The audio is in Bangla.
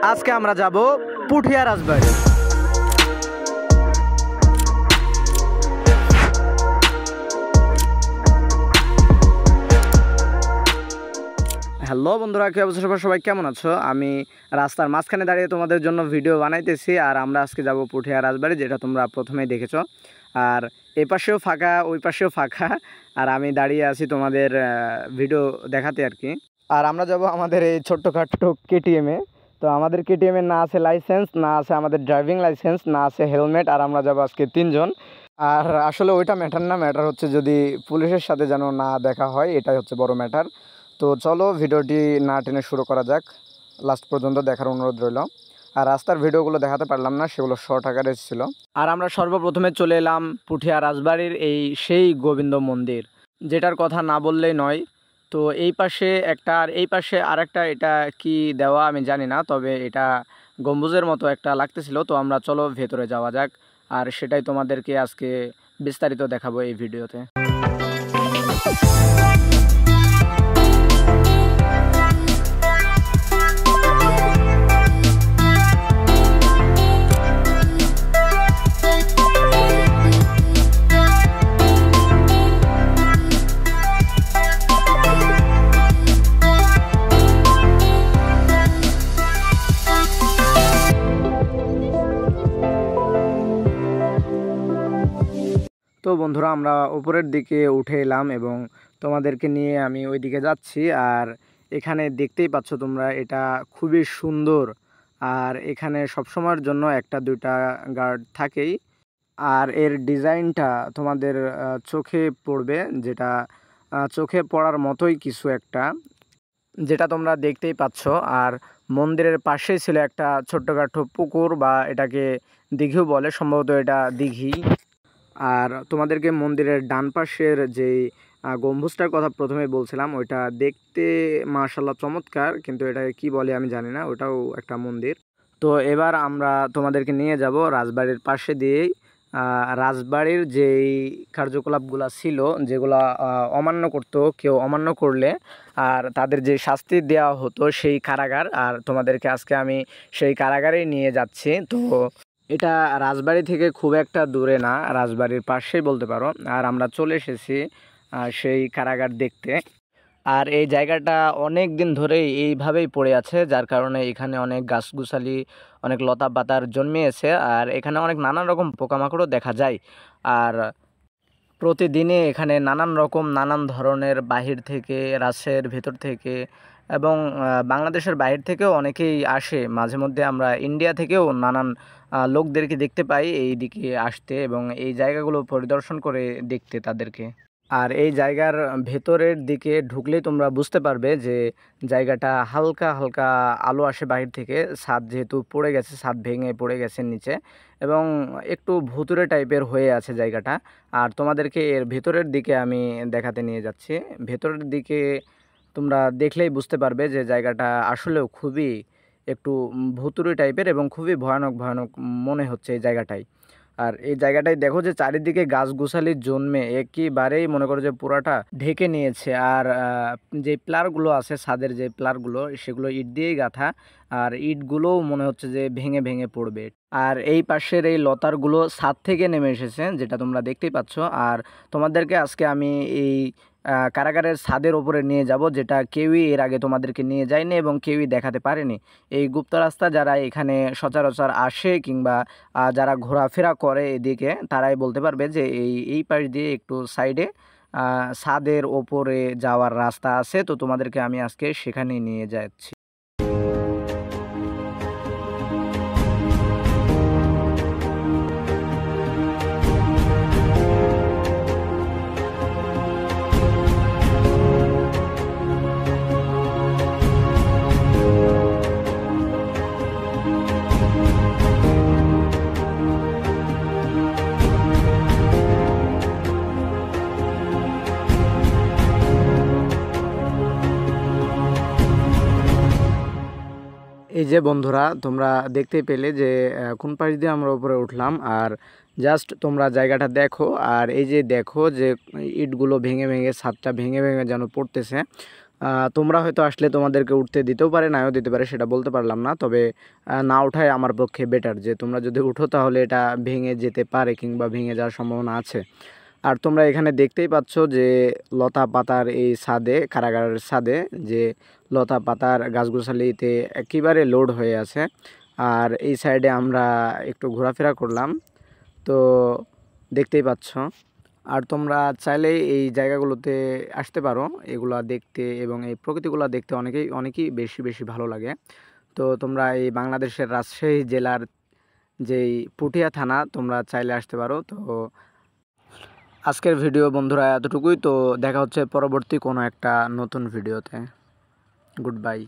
আজকে আমরা যাব পুঠিয়া রাজবাড়ি। হ্যালো বন্ধুরা, কি অবস্থা? সবাই কেমন আছো? আমি রাস্তার মাঝখানে দাঁড়িয়ে তোমাদের জন্য ভিডিও বানাইতেছি। আর আমরা আজকে যাব পুঠিয়া রাজবাড়ি, যেটা তোমরা প্রথমেই দেখেছো। আর এই পাশেও ফাঁকা, ওই পাশেও ফাঁকা, আর আমি দাঁড়িয়ে আছি তোমাদের ভিডিও দেখাতে আর কি। আর আমরা যাব আমাদের এই ছোট্টখাট্টো কেটিএমে। তো আমাদের কেটিএমের না আছে লাইসেন্স, না আছে আমাদের ড্রাইভিং লাইসেন্স, না আছে হেলমেট। আর আমরা যাব আজকে 3 জন। আর আসলে ওইটা ম্যাটার না, ম্যাটার হচ্ছে যদি পুলিশের সাথে যেন না দেখা হয়, এটাই হচ্ছে বড় ম্যাটার। তো চলো ভিডিওটি না টেনে শুরু করা যাক, লাস্ট পর্যন্ত দেখার অনুরোধ রইল। আর রাস্তার ভিডিওগুলো দেখাতে পারলাম না, সেগুলো শর্ট আকারে ছিল। আর আমরা সর্বপ্রথমে চলে এলাম পুঠিয়া রাজবাড়ির সেই গোবিন্দ মন্দির, যেটার কথা না বললেই নয়। তো এই পাশে একটা আর এই পাশে আরেকটা, এটা কি দেওয়া আমি জানি না, তবে এটা গম্বুজের মতো একটা লাগতেছিল। তো আমরা চলো ভেতরে যাওয়া যাক, আর সেটাই তোমাদেরকে আজকে বিস্তারিত দেখাবো এই ভিডিওতে। তো বন্ধুরা, আমরা উপরের দিকে উঠে এলাম এবং তোমাদেরকে নিয়ে আমি ওই দিকে যাচ্ছি। আর এখানে দেখতেই পাচ্ছ তোমরা, এটা খুবই সুন্দর। আর এখানে সবসময়ের জন্য একটা দুইটা গার্ড থাকেই। আর এর ডিজাইনটা তোমাদের চোখে পড়বে, যেটা চোখে পড়ার মতোই কিছু একটা, যেটা তোমরা দেখতেই পাচ্ছ। আর মন্দিরের পাশেই ছিল একটা ছোট্টখাটো পুকুর, বা এটাকে দিঘিও বলে, সম্ভবত এটা দিঘি। আর তোমাদেরকে মন্দিরের ডান পাশের যেই গম্বুজটার কথা প্রথমে বলছিলাম, ওইটা দেখতে মাশাআল্লাহ চমৎকার, কিন্তু এটা কি বলে আমি জানি না, ওটাও একটা মন্দির। তো এবার আমরা তোমাদেরকে নিয়ে যাব রাজবাড়ির পাশে দিয়েই। রাজবাড়ির যেই কার্যকলাপগুলো ছিল, যেগুলো অমান্য করতো, কেউ অমান্য করলে আর তাদের যে শাস্তি দেওয়া হতো, সেই কারাগার। আর তোমাদেরকে আজকে আমি সেই কারাগারেই নিয়ে যাচ্ছি। তো এটা রাজবাড়ি থেকে খুব একটা দূরে না, রাজবাড়ির পাশেই বলতে পারো। আর আমরা চলে এসেছি সেই কারাগার দেখতে। আর এই জায়গাটা অনেক দিন ধরেই এইভাবেই পড়ে আছে, যার কারণে এখানে অনেক গাছগুছালি, অনেক লতা পাতার জন্মিয়েছে। আর এখানে অনেক নানান রকম পোকামাকড়ও দেখা যায়। আর প্রতিদিনে এখানে নানান ধরনের বাহির থেকে, রাজশাহীর ভেতর থেকে এবং বাংলাদেশের বাইরে থেকেও অনেকেই আসে। মাঝে মধ্যে আমরা ইন্ডিয়া থেকেও নানান লোকদেরকে দেখতে পাই এই দিকে আসতে, এবং এই জায়গাগুলো পরিদর্শন করে দেখতে তাদেরকে। আর এই জায়গার ভেতরের দিকে ঢুকলেই তোমরা বুঝতে পারবে যে জায়গাটা হালকা হালকা আলো আসে বাহির থেকে। ছাদ যেহেতু পড়ে গেছে, ছাদ ভেঙে পড়ে গেছে নিচে, এবং একটু ভুতুড়ে টাইপের হয়ে আছে জায়গাটা। আর তোমাদেরকে এর ভেতরের দিকে আমি দেখাতে নিয়ে যাচ্ছি। ভেতরের দিকে তোমরা দেখলেই বুঝতে পারবে যে জায়গাটা আসলেও খুবই একটু ভুতুড়ে টাইপের, এবং খুবই ভয়ানক ভয়ানক মনে হচ্ছে এই জায়গাটাই। আর এই জায়গাটায় দেখো যে চারিদিকে গাছগুছালি জন্মে একেবারেই মনে করো যে পুরাটা ঢেকে নিয়েছে। আর যে প্লারগুলো আছে, ছাদের যে প্লারগুলো, সেগুলো ইট দিয়েই গাঁথা। আর ইটগুলোও মনে হচ্ছে যে ভেঙে ভেঙে পড়বে। আর এই পাশের এই লতারগুলো ছাদ থেকে নেমে এসেছে, যেটা তোমরা দেখতেই পাচ্ছ। আর তোমাদেরকে আজকে আমি এই কারাগারের ছাদের ওপরে নিয়ে যাব, যেটা কেউই এর আগে তোমাদেরকে নিয়ে যায়নি এবং কেউই দেখাতে পারেনি। এই গুপ্ত রাস্তা যারা এখানে সচরাচর আসে, কিংবা যারা ঘোরাফেরা করে এদিকে, তারাই বলতে পারবে যে এই পাশ দিয়ে একটু সাইডে ছাদের ওপরে যাওয়ার রাস্তা আছে। তো তোমাদেরকে আমি আজকে সেখানে নিয়ে যাচ্ছি। এই যে বন্ধুরা, তোমরা দেখতেই পেলে যে কোন পাশ দিয়ে আমরা উপরে উঠলাম। আর জাস্ট তোমরা জায়গাটা দেখো, আর এই যে দেখো যে ইটগুলো ভেঙে ভেঙে, ছাদটা ভেঙে ভেঙে যেন পড়তেছে। তোমরা হয়তো আসলে তোমাদেরকে উঠতে দিতেও পারে, নাও দিতে পারে, সেটা বলতে পারলাম না। তবে না ওঠাই আমার পক্ষে বেটার, যে তোমরা যদি উঠো তাহলে এটা ভেঙে যেতে পারে কিংবা ভেঙে যাওয়ার সম্ভাবনা আছে। আর তোমরা এখানে দেখতেই পাচ্ছ যে লতা পাতার এই ছাদে, কারাগারের ছাদে যে লতা পাতার গাছগাছালিতে একেবারে লোড হয়ে আছে। আর এই সাইডে আমরা একটু ঘোরাফেরা করলাম, তো দেখতেই পাচ্ছ। আর তোমরা চাইলেই এই জায়গাগুলোতে আসতে পারো, এগুলা দেখতে এবং এই প্রকৃতিগুলো দেখতে অনেকেই বেশি বেশি ভালো লাগে। তো তোমরা এই বাংলাদেশের রাজশাহী জেলার যেই পুঠিয়া থানা, তোমরা চাইলে আসতে পারো। তো আজকের ভিডিও বন্ধুরা এতটুকুই। তো দেখা হচ্ছে পরবর্তী কোনো একটা নতুন ভিডিওতে। Good bye.